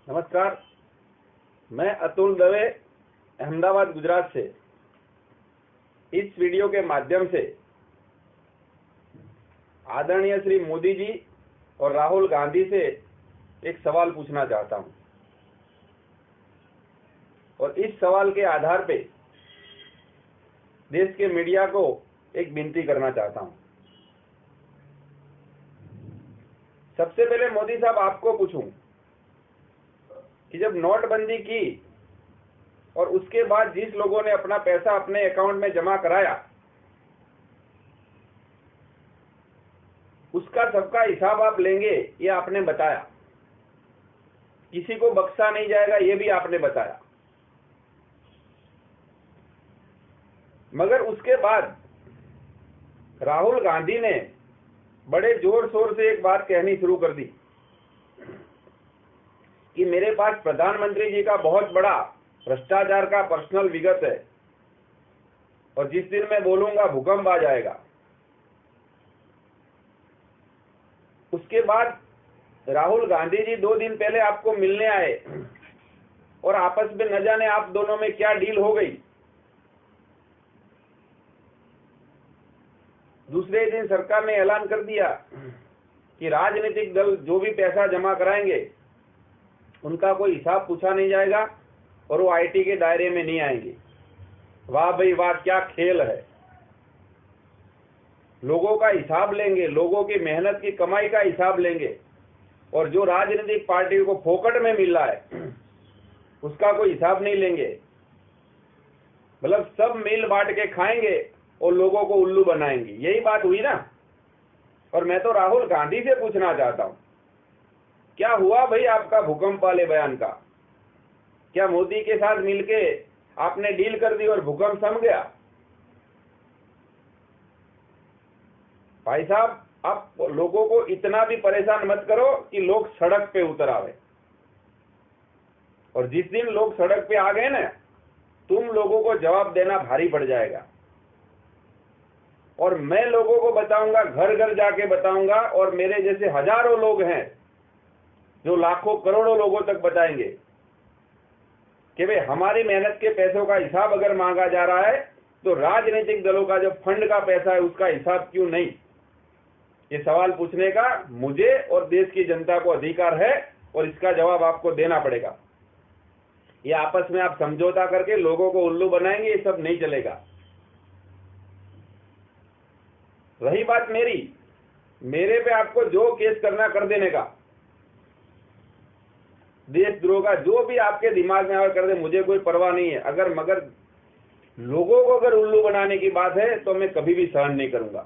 नमस्कार, मैं अतुल दवे अहमदाबाद गुजरात से इस वीडियो के माध्यम से आदरणीय श्री मोदी जी और राहुल गांधी से एक सवाल पूछना चाहता हूं और इस सवाल के आधार पे देश के मीडिया को एक विनती करना चाहता हूं। सबसे पहले मोदी साहब आपको पूछूं कि जब नोटबंदी की और उसके बाद जिस लोगों ने अपना पैसा अपने अकाउंट में जमा कराया उसका सबका हिसाब आप लेंगे, ये आपने बताया। किसी को बख्शा नहीं जाएगा, ये भी आपने बताया। मगर उसके बाद राहुल गांधी ने बड़े जोर शोर से एक बात कहनी शुरू कर दी कि मेरे पास प्रधानमंत्री जी का बहुत बड़ा भ्रष्टाचार का पर्सनल विगत है और जिस दिन मैं बोलूंगा भूकंप आ जाएगा। उसके बाद राहुल गांधी जी 2 दिन पहले आपको मिलने आए और आपस में न जाने आप दोनों में क्या डील हो गई। दूसरे दिन सरकार ने ऐलान कर दिया कि राजनीतिक दल जो भी पैसा जमा कराएंगे उनका कोई हिसाब पूछा नहीं जाएगा और वो आईटी के दायरे में नहीं आएंगे। वाह भाई वाह, क्या खेल है। लोगों का हिसाब लेंगे, लोगों की मेहनत की कमाई का हिसाब लेंगे और जो राजनीतिक पार्टी को फोकट में मिल रहा है उसका कोई हिसाब नहीं लेंगे। मतलब सब मिल बांट के खाएंगे और लोगों को उल्लू बनाएंगे। यही बात हुई ना। और मैं तो राहुल गांधी से पूछना चाहता हूं, क्या हुआ भाई आपका भूकंप वाले बयान का? क्या मोदी के साथ मिलके आपने डील कर दी और भूकंप थम गया? भाई साहब, आप लोगों को इतना भी परेशान मत करो कि लोग सड़क पे उतर आवे। और जिस दिन लोग सड़क पे आ गए ना, तुम लोगों को जवाब देना भारी पड़ जाएगा। और मैं लोगों को बताऊंगा, घर घर जाके बताऊंगा, और मेरे जैसे हजारों लोग हैं जो लाखों करोड़ों लोगों तक बताएंगे कि भाई हमारी मेहनत के पैसों का हिसाब अगर मांगा जा रहा है तो राजनीतिक दलों का जो फंड का पैसा है उसका हिसाब क्यों नहीं? ये सवाल पूछने का मुझे और देश की जनता को अधिकार है और इसका जवाब आपको देना पड़ेगा। ये आपस में आप समझौता करके लोगों को उल्लू बनाएंगे, ये सब नहीं चलेगा। रही बात मेरे पे आपको जो केस करना कर देने का, देशद्रोह का जो भी आपके दिमाग में आकर कर दे, मुझे कोई परवाह नहीं है। मगर लोगों को अगर उल्लू बनाने की बात है तो मैं कभी भी सहन नहीं करूंगा।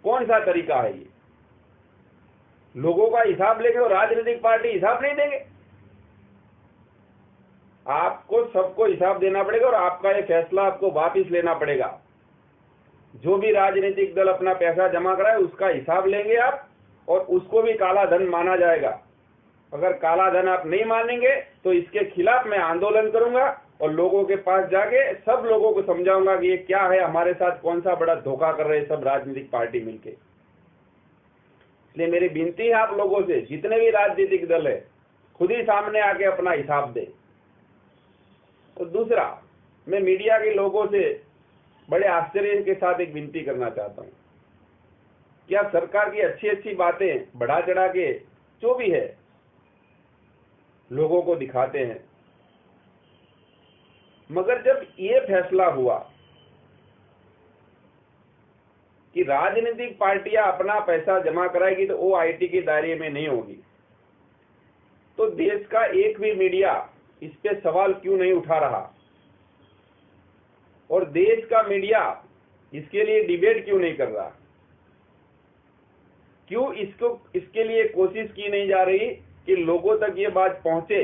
कौन सा तरीका है ये? लोगों का हिसाब लेंगे और राजनीतिक पार्टी हिसाब नहीं देंगे? आपको सबको हिसाब देना पड़ेगा और आपका ये फैसला आपको वापिस लेना पड़ेगा। जो भी राजनीतिक दल अपना पैसा जमा कराए उसका हिसाब लेंगे आप, और उसको भी काला धन माना जाएगा। अगर काला धन आप नहीं मानेंगे तो इसके खिलाफ मैं आंदोलन करूंगा और लोगों के पास जाके सब लोगों को समझाऊंगा कि ये क्या है, हमारे साथ कौन सा बड़ा धोखा कर रहे हैं सब राजनीतिक पार्टी मिलके। इसलिए मेरी विनती है आप लोगों से, जितने भी राजनीतिक दल है खुद ही सामने आके अपना हिसाब दे। और दूसरा, मैं मीडिया के लोगों से बड़े आश्चर्य के साथ एक विनती करना चाहता हूं कि आप सरकार की अच्छी अच्छी बातें बढ़ा चढ़ा के जो भी है लोगों को दिखाते हैं, मगर जब ये फैसला हुआ कि राजनीतिक पार्टियां अपना पैसा जमा कराएगी तो वो आईटी के दायरे में नहीं होगी, तो देश का एक भी मीडिया इस पे सवाल क्यों नहीं उठा रहा? और देश का मीडिया इसके लिए डिबेट क्यों नहीं कर रहा? क्यों इसके लिए कोशिश की नहीं जा रही कि लोगों तक ये बात पहुंचे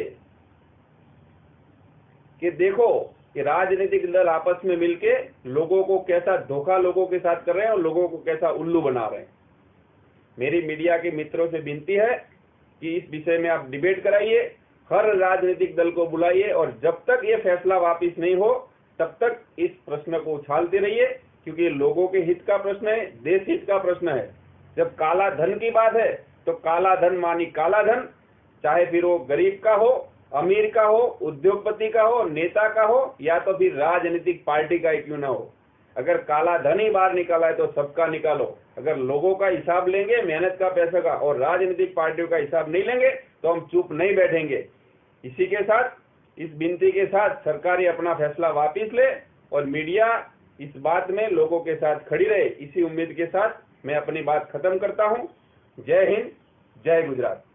कि देखो कि राजनीतिक दल आपस में मिलके लोगों को कैसा धोखा लोगों के साथ कर रहे हैं और लोगों को कैसा उल्लू बना रहे हैं। मेरी मीडिया के मित्रों से विनती है कि इस विषय में आप डिबेट कराइए, हर राजनीतिक दल को बुलाइए, और जब तक ये फैसला वापिस नहीं हो तब तक इस प्रश्न को उछालते रहिए, क्योंकि लोगों के हित का प्रश्न है, देश हित का प्रश्न है। जब काला धन की बात है तो काला धन मानी काला धन, चाहे फिर वो गरीब का हो, अमीर का हो, उद्योगपति का हो, नेता का हो, या तो फिर राजनीतिक पार्टी का ही क्यों ना हो। अगर काला धन ही बाहर निकाला है तो सबका निकालो। अगर लोगों का हिसाब लेंगे, मेहनत का, पैसे का, और राजनीतिक पार्टियों का हिसाब नहीं लेंगे तो हम चुप नहीं बैठेंगे। इसी के साथ, इस विनती के साथ सरकार ये अपना फैसला वापस ले और मीडिया इस बात में लोगों के साथ खड़ी रहे, इसी उम्मीद के साथ मैं अपनी बात खत्म करता हूं। जय हिंद, जय गुजरात।